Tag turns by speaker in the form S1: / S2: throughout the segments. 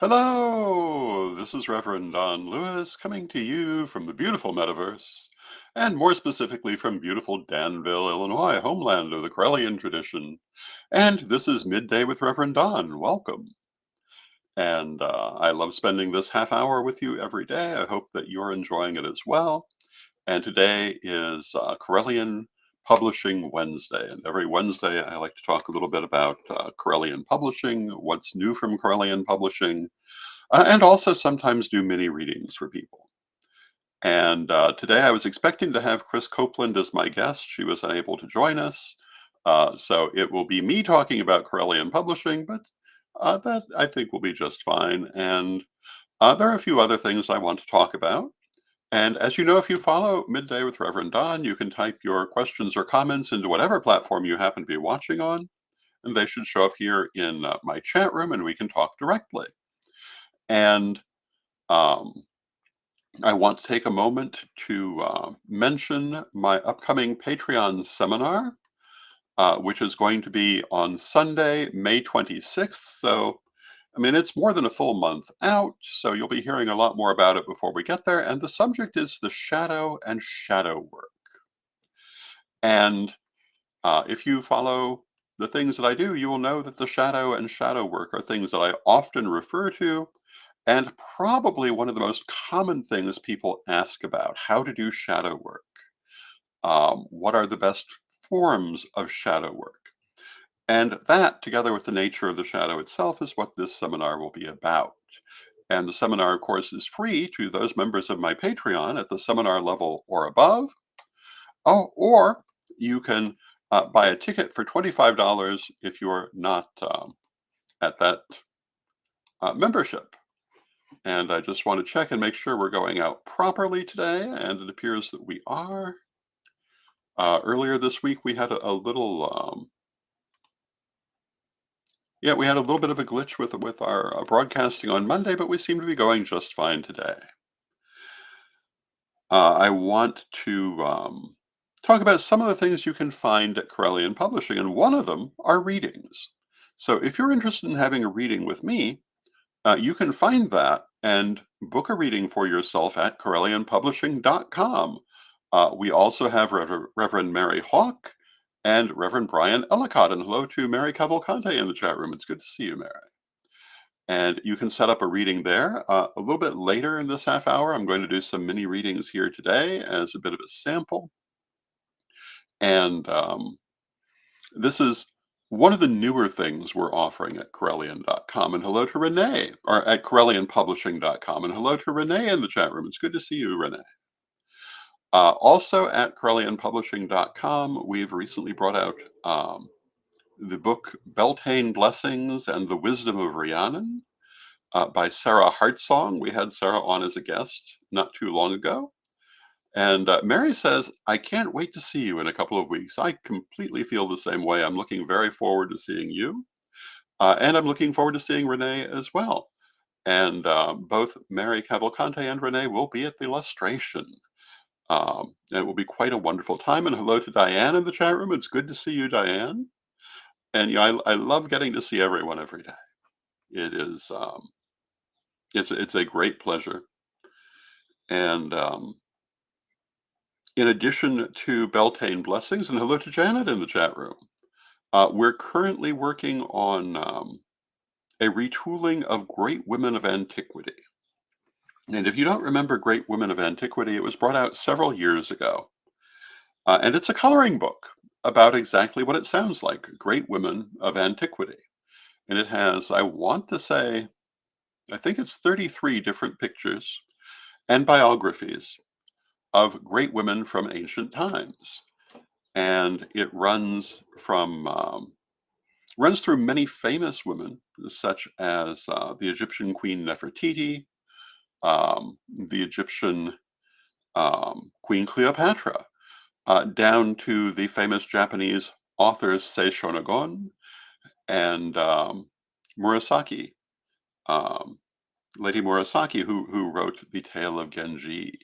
S1: Hello, this is Reverend Don Lewis coming to you from the beautiful metaverse, and more specifically from beautiful Danville, Illinois, homeland of the Correllian tradition. And this is Midday with Reverend Don. Welcome. And I love spending this half hour with you every day. I hope that you're enjoying it as well. And today is Correllian Publishing Wednesday. And every Wednesday, I like to talk a little bit about Correllian Publishing, what's new from Correllian Publishing, and also sometimes do mini readings for people. And today I was expecting to have Krys Copeland as my guest. She was unable to join us. So it will be me talking about Correllian Publishing, but that I think will be just fine. And there are a few other things I want to talk about. And as you know, if you follow Midday with Reverend Don, you can type your questions or comments into whatever platform you happen to be watching on, and they should show up here in my chat room and we can talk directly. And um, I want to take a moment to mention my upcoming Patreon seminar, which is going to be on Sunday, May 26th. So, I mean, it's more than a full month out, so you'll be hearing a lot more about it before we get there. And the subject is the shadow and shadow work. And if you follow the things that I do, you will know that the shadow and shadow work are things that I often refer to, and probably one of the most common things people ask about: how to do shadow work. What are the best forms of shadow work? And that, together with the nature of the shadow itself, is what this seminar will be about. And the seminar, of course, is free to those members of my Patreon at the seminar level or above. Oh, or you can buy a ticket for $25 if you're not at that membership. And I just want to check and make sure we're going out properly today, and it appears that we are. Earlier this week, we had a little, yeah, we had a little bit of a glitch with our broadcasting on Monday, but we seem to be going just fine today. I want to talk about some of the things you can find at Correllian Publishing, and one of them are readings. So if you're interested in having a reading with me, you can find that and book a reading for yourself at correllianpublishing.com. We also have Reverend Mary Hawk and Reverend Brian Ellicott. And hello to Mary Cavalcante in the chat room. It's good to see you, Mary. And you can set up a reading there. A little bit later in this half hour, I'm going to do some mini readings here today as a bit of a sample. And this is one of the newer things we're offering at Correllian.com. And hello to Renee, or at CorrellianPublishing.com. And hello to Renee in the chat room. It's good to see you, Renee. Also at CorrellianPublishing.com, we've recently brought out the book Beltane Blessings and the Wisdom of Rhiannon by Sarah Hartsong. We had Sarah on as a guest not too long ago. And Mary says, I can't wait to see you in a couple of weeks. I completely feel the same way. I'm looking very forward to seeing you. And I'm looking forward to seeing Renee as well. And both Mary Cavalcante and Renee will be at the illustration. And it will be quite a wonderful time. And hello to Diane in the chat room. It's good to see you, Diane. And I love getting to see everyone every day. It is, it's a great pleasure. And in addition to Beltane Blessings, and hello to Janet in the chat room, we're currently working on a retooling of Great Women of Antiquity. And if you don't remember Great Women of Antiquity, it was brought out several years ago. And it's a coloring book about exactly what it sounds like, Great Women of Antiquity. And it has, I want to say, I think it's 33 different pictures and biographies of great women from ancient times. And it runs through many famous women, such as the Egyptian Queen Nefertiti, the Egyptian Queen Cleopatra, down to the famous Japanese authors Sei Shonagon and Murasaki, Lady Murasaki, who wrote the Tale of Genji,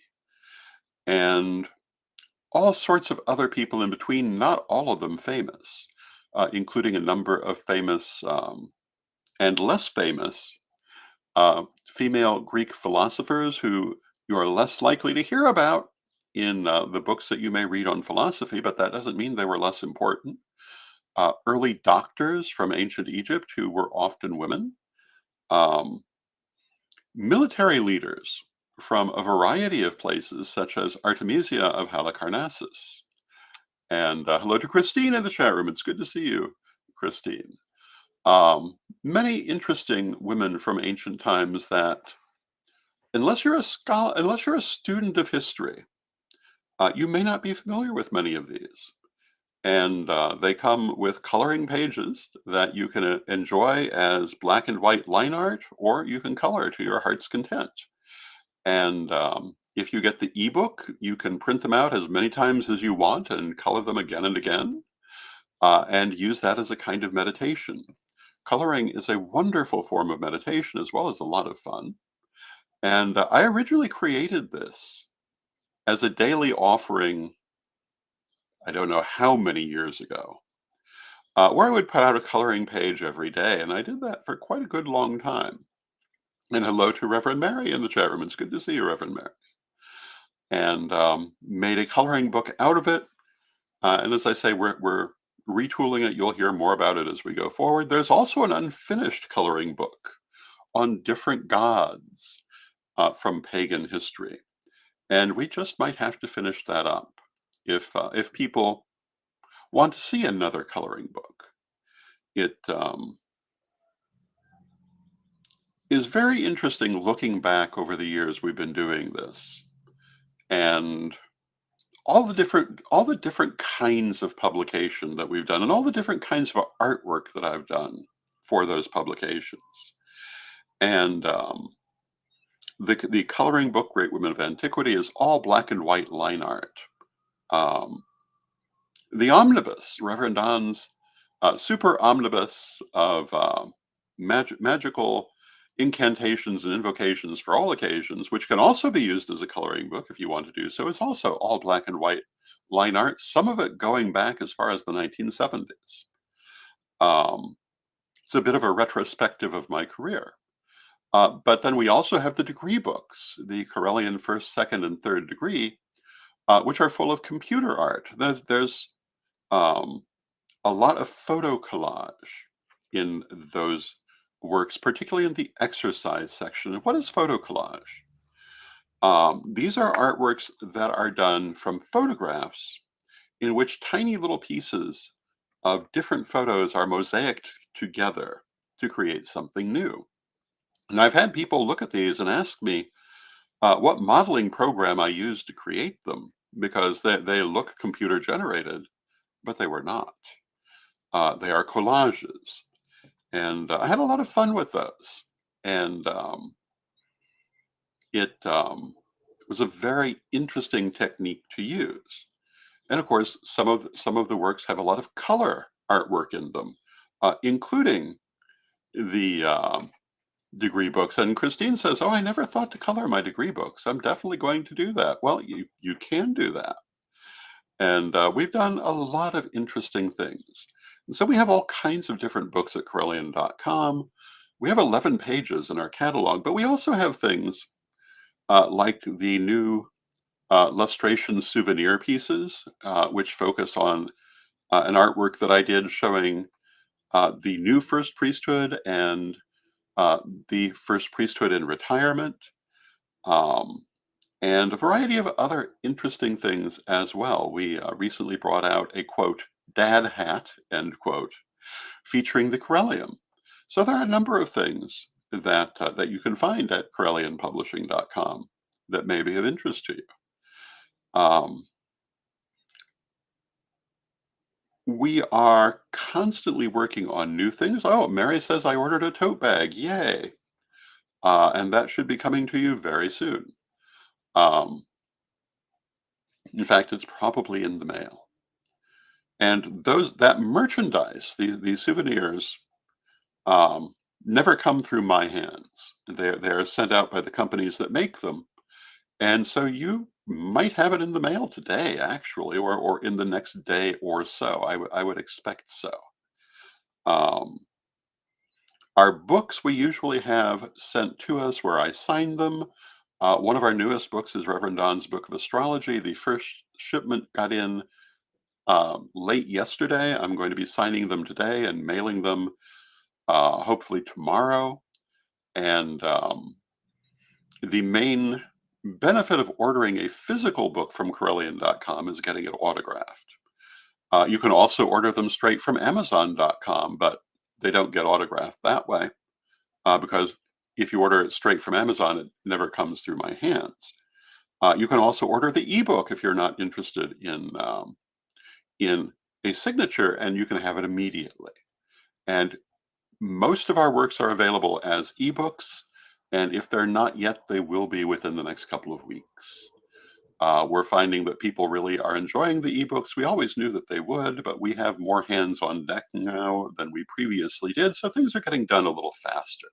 S1: and all sorts of other people in between, not all of them famous, including a number of famous and less famous female Greek philosophers who you are less likely to hear about in the books that you may read on philosophy, but that doesn't mean they were less important. Early doctors from ancient Egypt who were often women. Um, Military leaders from a variety of places, such as Artemisia of Halicarnassus. And hello to Christine in the chat room. It's good to see you, Christine. Many interesting women from ancient times that, unless you're a scholar, unless you're a student of history, you may not be familiar with many of these. And they come with coloring pages that you can enjoy as black and white line art, or you can color to your heart's content. And if you get the ebook, you can print them out as many times as you want and color them again and again, and use that as a kind of meditation. Coloring is a wonderful form of meditation as well as a lot of fun. And I originally created this as a daily offering, I don't know how many years ago, where I would put out a coloring page every day. And I did that for quite a good long time. And hello to Reverend Mary in the chat room. It's good to see you, Reverend Mary. And made a coloring book out of it. And as I say, we're retooling it. You'll hear more about it as we go forward. There's also an unfinished coloring book on different gods from pagan history. And we just might have to finish that up if people want to see another coloring book. It is very interesting looking back over the years we've been doing this, and all the different kinds of publication that we've done, and all the different kinds of artwork that I've done for those publications. And the coloring book, Great Women of Antiquity, is all black and white line art. The omnibus, Reverend Don's super omnibus of magical incantations and invocations for all occasions, which can also be used as a coloring book if you want to do so, is also all black and white line art, some of it going back as far as the 1970s. It's a bit of a retrospective of my career. But then we also have the degree books, the Correllian first, second, and third degree, which are full of computer art. There's a lot of photo collage in those works, particularly in the exercise section. And what is photo collage? These are artworks that are done from photographs in which tiny little pieces of different photos are mosaicked together to create something new. And I've had people look at these and ask me what modeling program I used to create them, because they look computer generated, but they were not. They are collages. And I had a lot of fun with those. And it was a very interesting technique to use. And of course, some of the works have a lot of color artwork in them, including the degree books. And Christine says, "Oh, I never thought to color my degree books. I'm definitely going to do that." Well, you can do that. And we've done a lot of interesting things. And so we have all kinds of different books at Correllian.com. We have 11 pages in our catalog, but we also have things like the new lustration souvenir pieces, which focus on an artwork that I did showing the new first priesthood and the first priesthood in retirement, and a variety of other interesting things as well. We recently brought out a, quote, dad hat, end quote, featuring the Correllium. So there are a number of things that you can find at CorrellianPublishing.com that may be of interest to you. We are constantly working on new things. Oh, Mary says I ordered a tote bag. Yay. And that should be coming to you very soon. In fact, it's probably in the mail. And that merchandise, these souvenirs, never come through my hands. They're sent out by the companies that make them. And so you might have it in the mail today, actually, or in the next day or so. I would expect so. Our books we usually have sent to us where I sign them. One of our newest books is Rev Don's Book of Astrology. The first shipment got in late yesterday. I'm going to be signing them today and mailing them hopefully tomorrow. And the main benefit of ordering a physical book from Correllian.com is getting it autographed. You can also order them straight from Amazon.com, but they don't get autographed that way because if you order it straight from Amazon, it never comes through my hands. You can also order the ebook if you're not interested in a signature, and you can have it immediately. And most of our works are available as ebooks, and if they're not yet, they will be within the next couple of weeks. We're finding that people really are enjoying the ebooks. We always knew that they would, but we have more hands on deck now than we previously did, so things are getting done a little faster.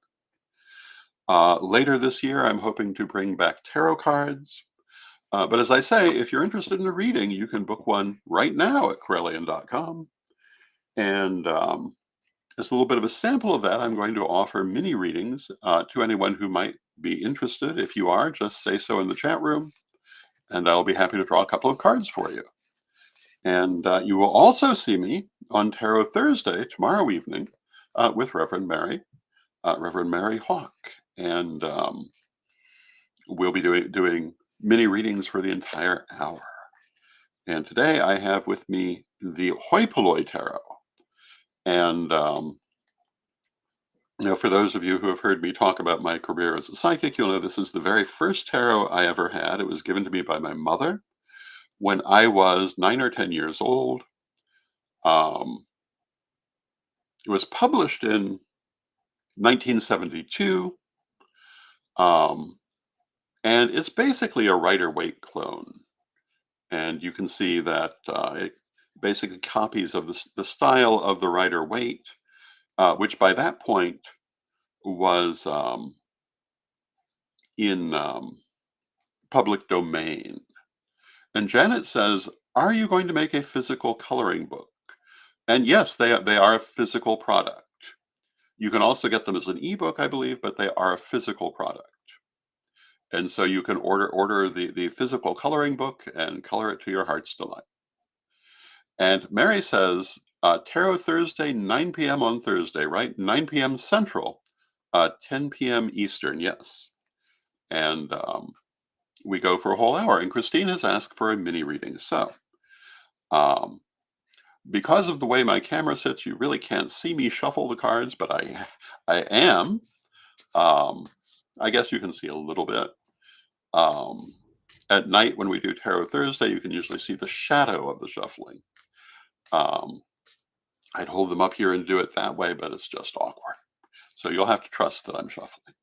S1: Later this year, I'm hoping to bring back tarot cards. But as I say, if you're interested in a reading, you can book one right now at Correllian.com. And as a little bit of a sample of that, I'm going to offer mini readings to anyone who might be interested. If you are, just say so in the chat room, and I'll be happy to draw a couple of cards for you. And you will also see me on Tarot Thursday, tomorrow evening, with Reverend Mary Hawk. And we'll be doing mini readings for the entire hour. And today I have with me the Hoi Polloi Tarot. And for those of you who have heard me talk about my career as a psychic, you'll know this is the very first tarot I ever had. It was given to me by my mother when I was 9 or 10 years old. It was published in 1972. And it's basically a Rider-Waite clone. And you can see that it basically copies of the style of the Rider-Waite, which by that point was in public domain. And Janet says, are you going to make a physical coloring book? And yes, they are a physical product. You can also get them as an ebook, I believe, but they are a physical product. And so you can order the physical coloring book and color it to your heart's delight. And Mary says, Tarot Thursday, 9 p.m. on Thursday, right? 9 p.m. Central, 10 p.m. Eastern, yes. And we go for a whole hour. And Christine has asked for a mini reading. So because of the way my camera sits, you really can't see me shuffle the cards, but I am. I guess you can see a little bit. At night when we do Tarot Thursday, you can usually see the shadow of the shuffling. I'd hold them up here and do it that way, but it's just awkward. So you'll have to trust that I'm shuffling.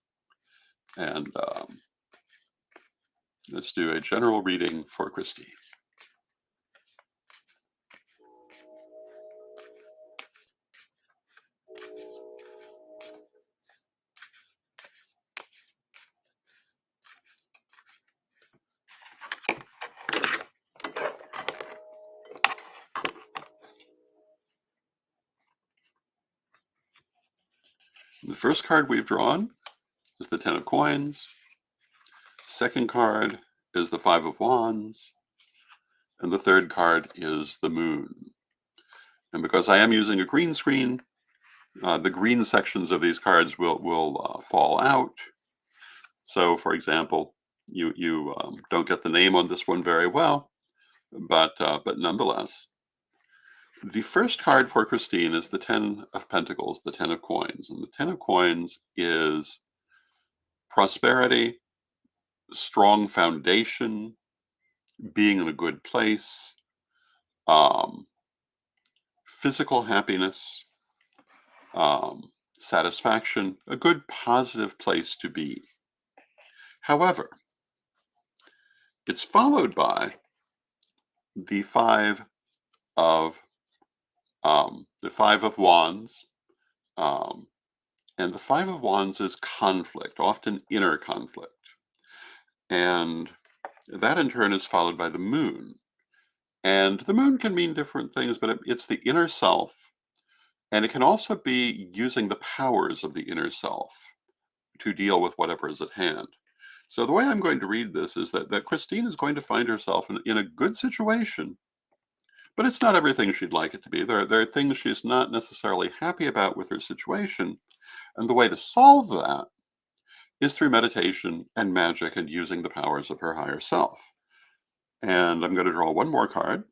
S1: And let's do a general reading for Christine. The first card we've drawn is the Ten of Coins. Second card is the Five of Wands. And the third card is the Moon. And because I am using a green screen, the green sections of these cards will fall out. So, for example, you don't get the name on this one very well, but nonetheless. The first card for Christine is the Ten of Pentacles, the Ten of Coins. And the Ten of Coins is prosperity, strong foundation, being in a good place, physical happiness, satisfaction, a good positive place to be. However, it's followed by the Five of Wands, and the Five of Wands is conflict, often inner conflict. And that in turn is followed by the Moon. And the Moon can mean different things, but it's the inner self And it can also be using the powers of the inner self to deal with whatever is at hand. So the way I'm going to read this is that Christine is going to find herself in a good situation, but it's not everything she'd like it to be. There are things she's not necessarily happy about with her situation. And the way to solve that is through meditation and magic and using the powers of her higher self. And I'm going to draw one more card,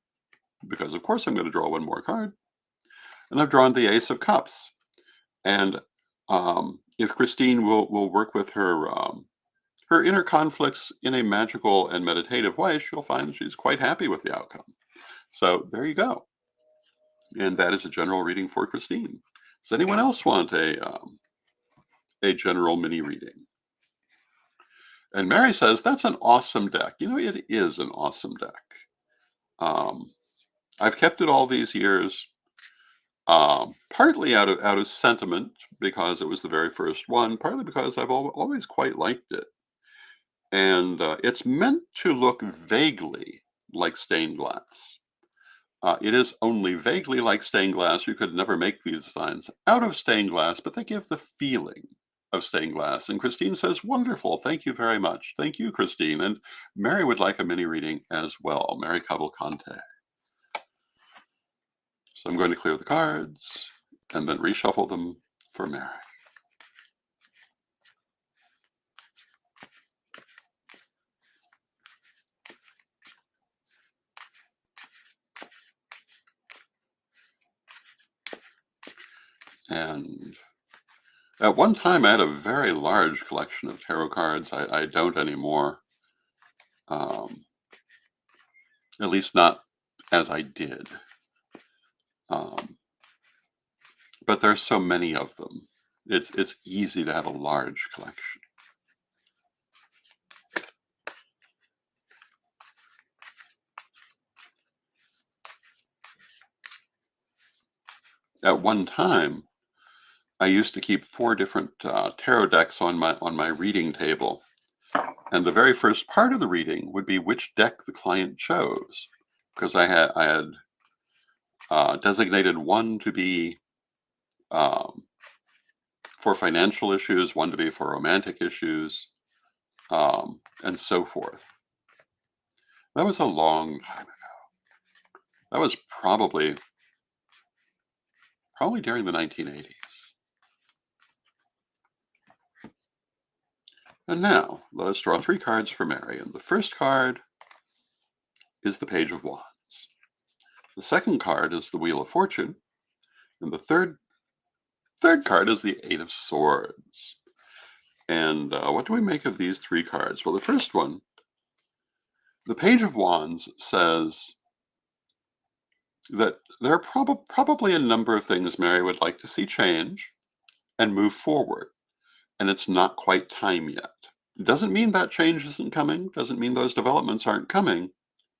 S1: because of course I'm going to draw one more card. And I've drawn the Ace of Cups. And if Christine will work with her inner conflicts in a magical and meditative way, she'll find she's quite happy with the outcome. So there you go. And that is a general reading for Christine. Does anyone else want a general mini reading? And Mary says, that's an awesome deck. You know, it is an awesome deck. I've kept it all these years, partly out of sentiment, because it was the very first one, partly because I've always quite liked it. And it's meant to look vaguely like stained glass. It is only vaguely like stained glass. You could never make these designs out of stained glass, but they give the feeling of stained glass. And Christine says, wonderful, thank you very much. Thank you, Christine. And Mary would like a mini reading as well, Mary Cavalcante. So I'm going to clear the cards and then reshuffle them for Mary. And at one time, I had a very large collection of tarot cards. I don't anymore. At least not as I did. But there's so many of them. It's easy to have a large collection. At one time, I used to keep 4 different tarot decks on my reading table. And the very first part of the reading would be which deck the client chose, because I had designated one to be for financial issues, one to be for romantic issues, and so forth. That was a long time ago. That was probably during the 1980s. And now, let us draw 3 cards for Mary. And the first card is the Page of Wands. The second card is the Wheel of Fortune. And the third card is the Eight of Swords. And what do we make of these 3 cards? Well, the first one, the Page of Wands, says that there are probably a number of things Mary would like to see change and move forward. And it's not quite time yet. It doesn't mean that change isn't coming, doesn't mean those developments aren't coming,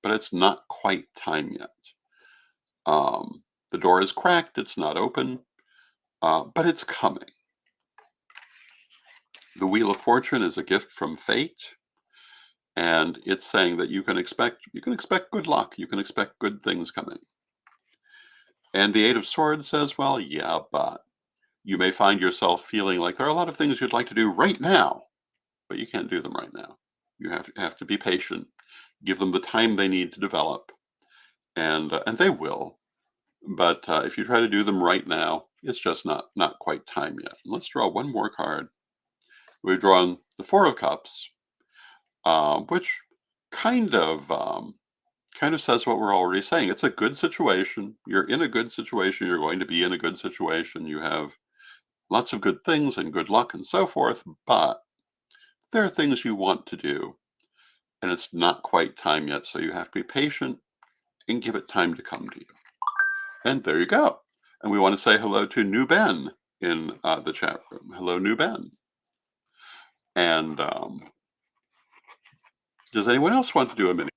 S1: but it's not quite time yet. The door is cracked, it's not open, but it's coming. The Wheel of Fortune is a gift from fate, and it's saying that you can expect good luck, you can expect good things coming. And the Eight of Swords says, well, yeah, but you may find yourself feeling like there are a lot of things you'd like to do right now, but you can't do them right now. You have to be patient, give them the time they need to develop, and they will. But if you try to do them right now, it's just not quite time yet. And let's draw one more card. We've drawn the Four of Cups, which kind of says what we're already saying. It's a good situation. You're in a good situation. You're going to be in a good situation. You have lots of good things and good luck and so forth, but there are things you want to do, and it's not quite time yet. So you have to be patient and give it time to come to you. And there you go. And we want to say hello to New Ben in the chat room. Hello, New Ben. And does anyone else want to do a mini?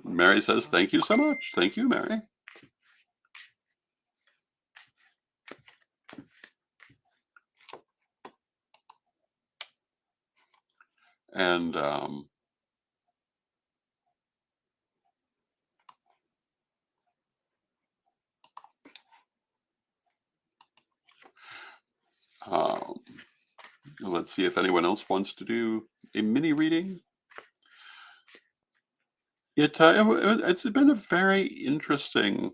S1: Mary says, thank you so much. Thank you, Mary. And Let's see if anyone else wants to do a mini reading. It's been a very interesting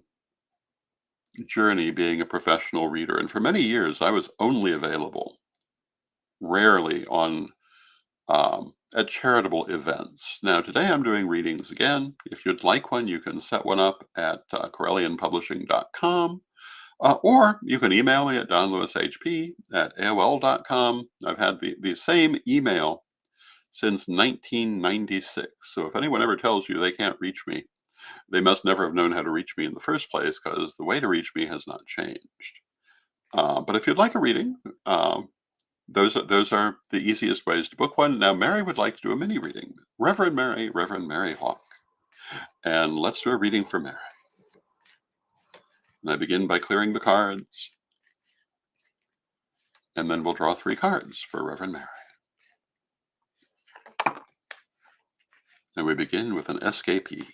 S1: journey being a professional reader, and for many years I was only available, rarely on at charitable events. Now today I'm doing readings again. If you'd like one, you can set one up at CorrellianPublishing.com. Or you can email me at donlewishp@aol.com. I've had the same email since 1996. So if anyone ever tells you they can't reach me, they must never have known how to reach me in the first place, because the way to reach me has not changed. But if you'd like a reading, those are the easiest ways to book one. Now, Mary would like to do a mini reading. Reverend Mary Hawk. And let's do a reading for Mary. And I begin by clearing the cards. And then we'll draw 3 cards for Reverend Mary. And we begin with an escapee.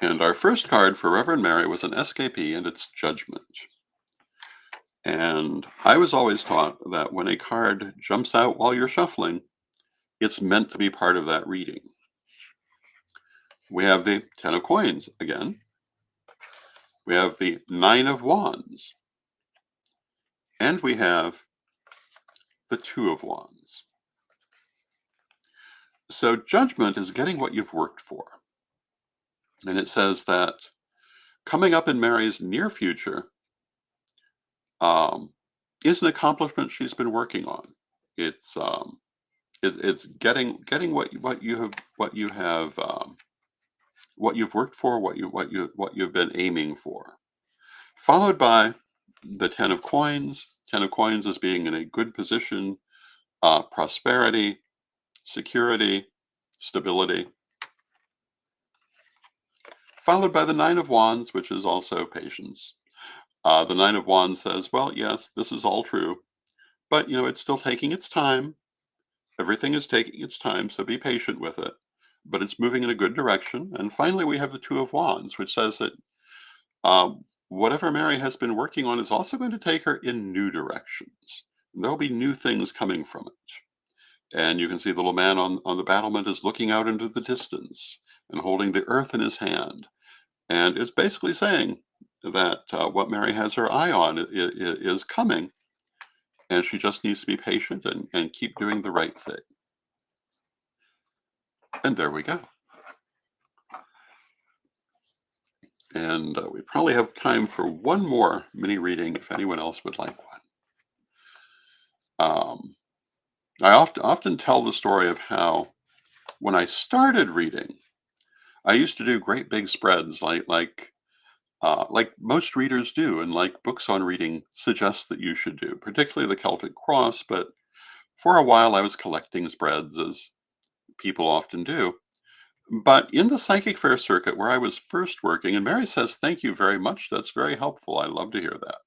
S1: And our first card for Reverend Mary was an escapee, and it's judgment. And I was always taught that when a card jumps out while you're shuffling, it's meant to be part of that reading. We have the 10 of coins again. We have the 9 of wands. And we have the 2 of wands. So judgment is getting what you've worked for. And it says that coming up in Mary's near future is an accomplishment she's been working on. It's getting what you've worked for, what you've been aiming for, followed by the 10 of coins. 10 of coins is being in a good position, prosperity, security, stability, followed by the 9 of wands, which is also patience. The 9 of wands says, well, yes, this is all true, but it's still taking its time. Everything is taking its time, so be patient with it. But it's moving in a good direction. And finally, we have the 2 of wands, which says that whatever Mary has been working on is also going to take her in new directions. There'll be new things coming from it. And you can see the little man on the battlement is looking out into the distance and holding the earth in his hand. And it's basically saying that what Mary has her eye on is coming, and she just needs to be patient and keep doing the right thing. And there we go. And we probably have time for one more mini reading if anyone else would like one. I often tell the story of how when I started reading, I used to do great big spreads like most readers do, and like books on reading suggest that you should do, particularly the Celtic Cross. But for a while, I was collecting spreads, as people often do. But in the psychic fair circuit where I was first working, and Mary says, thank you very much, that's very helpful, I love to hear that.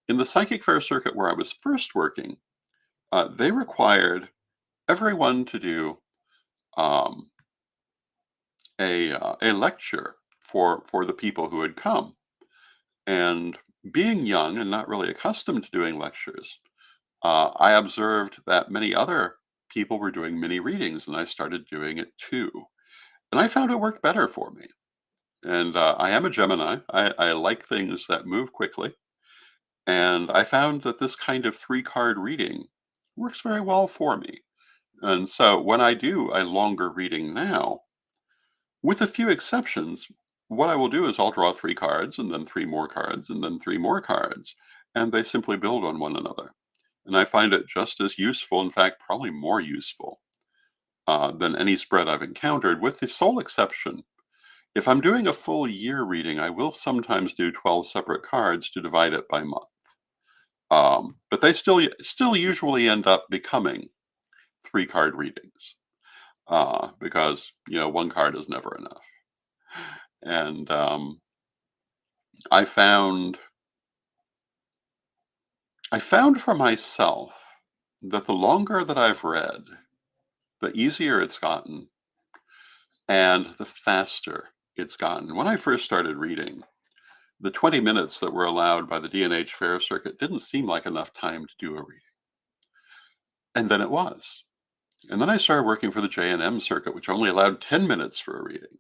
S1: In the psychic fair circuit where I was first working, they required everyone to do um, a lecture for the people who had come. And being young and not really accustomed to doing lectures, I observed that many other people were doing mini readings, and I started doing it too. And I found it worked better for me. And I am a Gemini. I like things that move quickly. And I found that this kind of 3-card reading works very well for me. And so when I do a longer reading now, with a few exceptions, what I will do is I'll draw 3 cards, and then 3 more cards, and then 3 more cards, and they simply build on one another. And I find it just as useful, in fact, probably more useful than any spread I've encountered, with the sole exception. If I'm doing a full year reading, I will sometimes do 12 separate cards to divide it by month. But they still usually end up becoming 3-card readings, because 1 card is never enough. And I found for myself that the longer that I've read, the easier it's gotten and the faster it's gotten. When I first started reading, the 20 minutes that were allowed by the D&H Fair Circuit didn't seem like enough time to do a reading. And then it was. And then I started working for the J&M Circuit, which only allowed 10 minutes for a reading.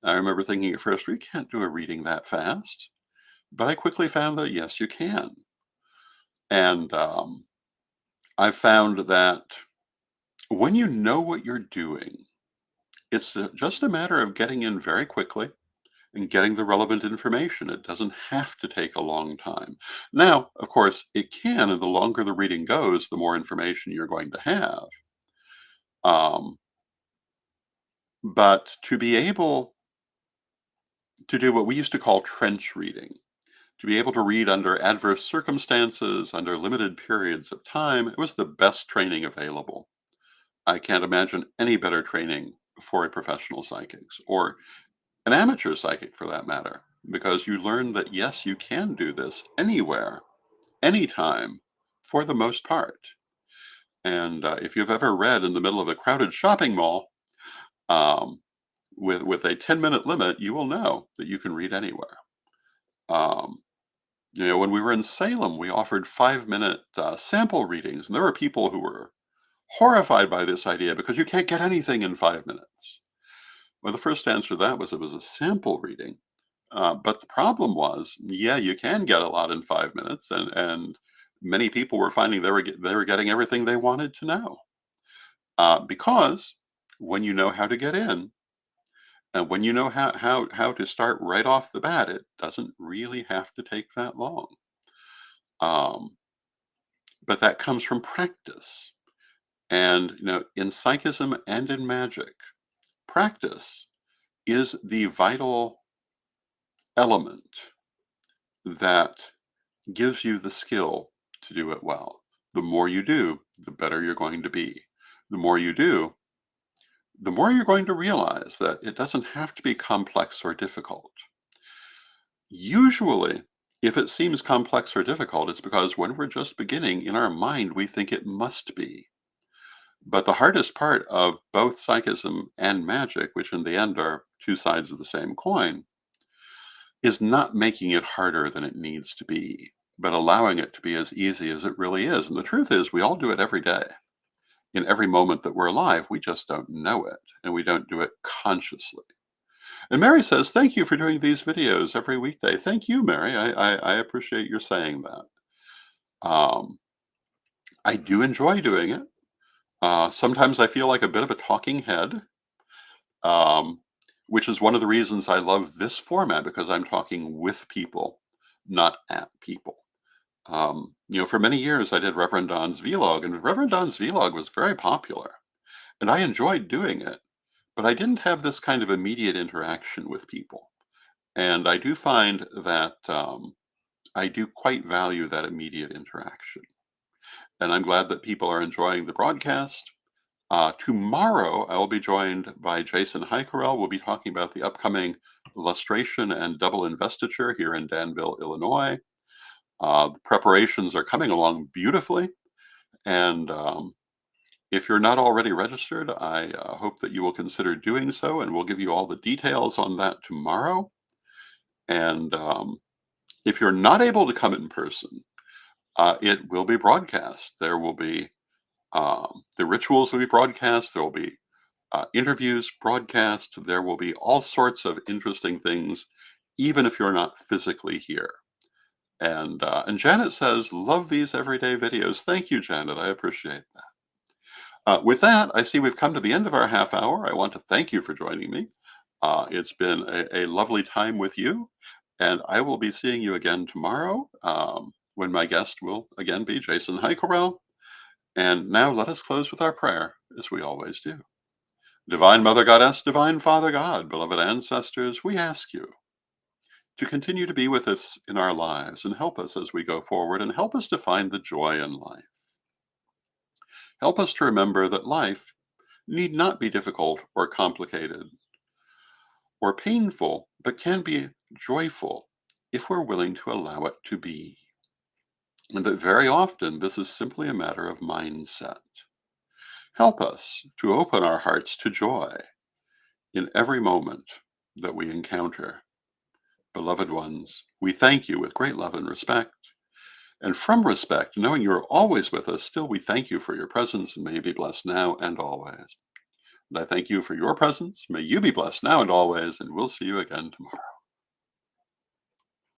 S1: I remember thinking at first, we can't do a reading that fast. But I quickly found that, yes, you can. And I found that when you know what you're doing, it's just a matter of getting in very quickly and getting the relevant information. It doesn't have to take a long time. Now, of course, it can, and the longer the reading goes, the more information you're going to have. Um, but to be able to do what we used to call trench reading, to be able to read under adverse circumstances, under limited periods of time, it was the best training available. I can't imagine any better training for a professional psychic or an amateur psychic for that matter, because you learn that yes, you can do this anywhere, anytime, for the most part. And if you've ever read in the middle of a crowded shopping mall um, with a 10-minute limit, you will know that you can read anywhere. Um, when we were in Salem, we offered 5-minute sample readings, and there were people who were horrified by this idea because you can't get anything in 5 minutes. Well, the first answer to that was it was a sample reading. But the problem was, yeah, you can get a lot in 5 minutes, and many people were finding they were getting everything they wanted to know. Because when you know how to get in, and when you know how to start right off the bat, it doesn't really have to take that long. Um, but that comes from practice. And in psychism and in magic, practice is the vital element that gives you the skill to do it well. The more you do, the better you're going to be. The more you do, the more you're going to realize that it doesn't have to be complex or difficult. Usually, if it seems complex or difficult, it's because when we're just beginning, in our mind, we think it must be. But the hardest part of both psychism and magic, which in the end are two sides of the same coin, is not making it harder than it needs to be, but allowing it to be as easy as it really is. And the truth is, we all do it every day. In every moment that we're alive, we just don't know it, and we don't do it consciously. And Mary says, thank you for doing these videos every weekday. Thank you, Mary. I appreciate your saying that. Um, I do enjoy doing it. Sometimes I feel like a bit of a talking head, um, which is one of the reasons I love this format, because I'm talking with people, not at people. For many years I did Reverend Don's vlog, and Reverend Don's vlog was very popular, and I enjoyed doing it, but I didn't have this kind of immediate interaction with people. And I do find that I do quite value that immediate interaction. And I'm glad that people are enjoying the broadcast. Tomorrow, I will be joined by Jason Heikerel. We'll be talking about the upcoming lustration and double investiture here in Danville, Illinois. The preparations are coming along beautifully. And if you're not already registered, I hope that you will consider doing so. And we'll give you all the details on that tomorrow. And if you're not able to come in person, it will be broadcast. There will be the rituals will be broadcast. There will be interviews broadcast. There will be all sorts of interesting things, even if you're not physically here. And Janet says, love these everyday videos. Thank you, Janet. I appreciate that. With that, I see we've come to the end of our half hour. I want to thank you for joining me. It's been a lovely time with you, and I will be seeing you again tomorrow when my guest will again be Jason Heikerel. And now let us close with our prayer, as we always do. Divine Mother Goddess, Divine Father God, beloved ancestors, we ask you to continue to be with us in our lives and help us as we go forward, and help us to find the joy in life. Help us to remember that life need not be difficult or complicated or painful, but can be joyful if we're willing to allow it to be. And that very often this is simply a matter of mindset. Help us to open our hearts to joy in every moment that we encounter. Beloved ones, we thank you with great love and respect. And from respect, knowing you're always with us, still we thank you for your presence, and may you be blessed now and always. And I thank you for your presence. May you be blessed now and always, and we'll see you again tomorrow.